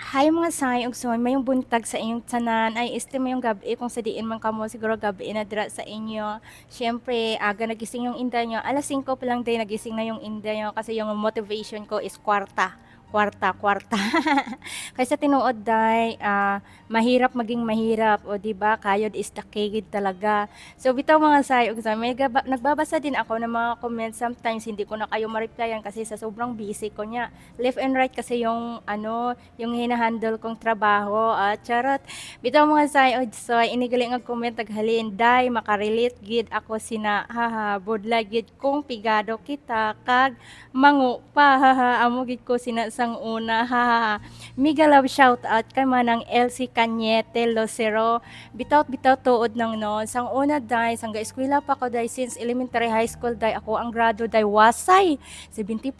Hi mga say, ug so mayong buntag sa inyong tanan ay mayong gabi kung sa diin man kamo siguro gabi na dira sa inyo. Siyempre, aga nagising yung inda nyo. Alas 5 pa lang din nagising na yung inda nyo kasi yung motivation ko is kwarta. Kwarta, kwarta. Kaysa tinuod day, mahirap maging mahirap o di ba? Kayod is the kigid talaga. So bitaw mga say, ug so nagbabasa din ako ng mga comments sometimes hindi ko na kayo ma-replyan kasi sa sobrang busy ko niya. Left and right kasi yung hinahandle kong trabaho at charot. Bitaw mga sayod so inigali nga comment taghalin day makarelate gid ako sina haha budlay gid kong pigado kita kag mangu pa haha amo gid ko sina sang una haha. Mega love shout out kay manang Elsie Cañete Lucero. Bitaw tuod nang no sang una day sang eskwela pa ko day since elementary high school day ako ang grado day wasay 75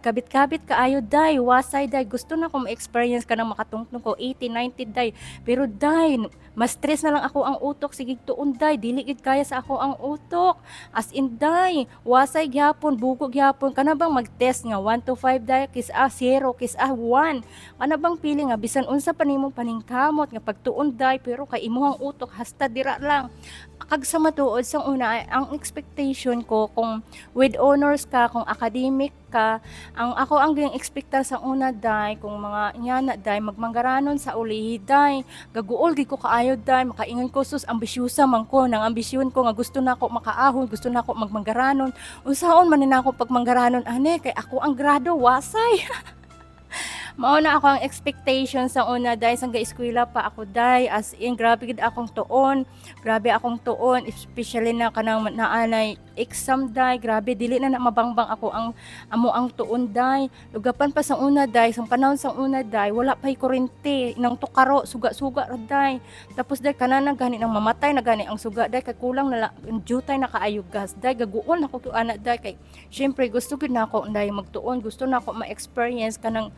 kabit-kabit kaayo day wasay day gusto na ko ma-experience ka nang makatungtong ko 80 90 day pero day mas stress na lang ako ang utok sige tuon day dili gid kaya sa ako ang utok as in day wasay gyapon bugog gyapon kana bang mag-test nga 1 to 5 day kis 0 kis 1 kana bang pili nga bisan unsa pa nimong paningkamot nga pagtuon day pero kay imuhang utok hasta dira lang kag sa matuod sang una ang expectation ko kung with honors ka kung academic ka ang gining ekspektar sa una day kung mga nyana day magmanggaranon sa ulihi day gaguol gid ko kaayo day makaingon ko sus ambisyusa man ko nang ambisyon ko nga gusto nako makaahon gusto nako magmanggaranon unsaon man nako pagmanggaranon ane kay ako ang grado wasay mao na ako ang expectation sa una day sang eskwela pa ako day as in grabe gid akong tuon especially na kanang naanay exam day grabe dili na mabangbang ako ang amo ang tuon day lugapan pa sa una day sang panahon sang una day wala pay kuryente nang tukaro suga-suga ra day tapos day kanana gani nang mamatay na gani ang suga day kay kulang na lang jutay na kaayo gas day gaguon ako to ana day kay syempre gusto gid nako day magtuon gusto nako ma-experience kanang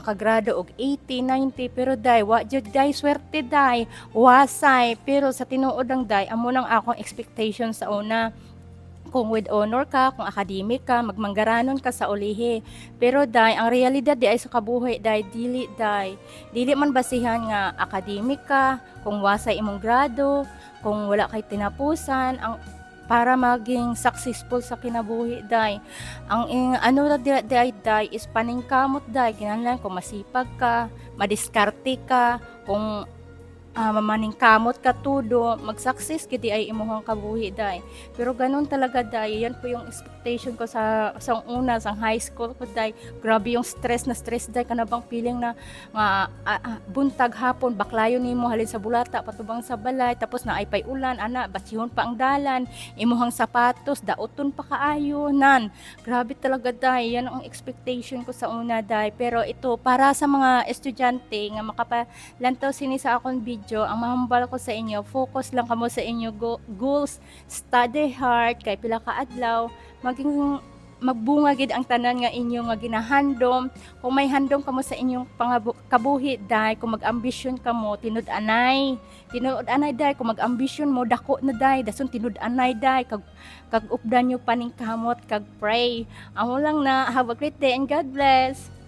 makagrado og 80, 90 pero day wa jud day swerte day wasay pero sa tinuod ang day amo nang akong expectation sa una kung with honor ka, kung academic ka, magmanggaranon ka sa ulihi. Pero day, ang realidad di ay sa kabuhi day, dili day. Dili man basihan nga academic ka, kung wasay imong grado, kung wala kay tinapusan, ang para maging successful sa kinabuhi day ang ano ra day is paningkamot day kinahanglan kung masipag ka madiskarte ka kung mamaningkamot ka tudo mag-success kiti ay imuhang kabuhi day pero ganun talaga day yan po yung expectation ko sa una sa high school ko day grabe yung stress day kana bang feeling na nga buntag hapon baklayon nimo halin sa bulata patubang sa balay tapos na ay pay ulan ana batsihon pa ang dalan imuhang sapatos daoton pa kaayo nan grabe talaga day yan ang expectation ko sa una day pero ito para sa mga estudyante nga makapalantaw sini sa akong video ang mahambal ko sa inyo focus lang kamo sa inyo goals study hard kay pila ka adlaw maging magbunga gid ang tanan nga inyo nga ginahandom kung may handom kamo sa inyong kabuhi day kung mag-ambisyon kamo tinud-anay day kung mag-ambisyon mo dako na day dason tinud-anay day kag updan nyo paningkamot kag pray amo lang na have a great day and God bless.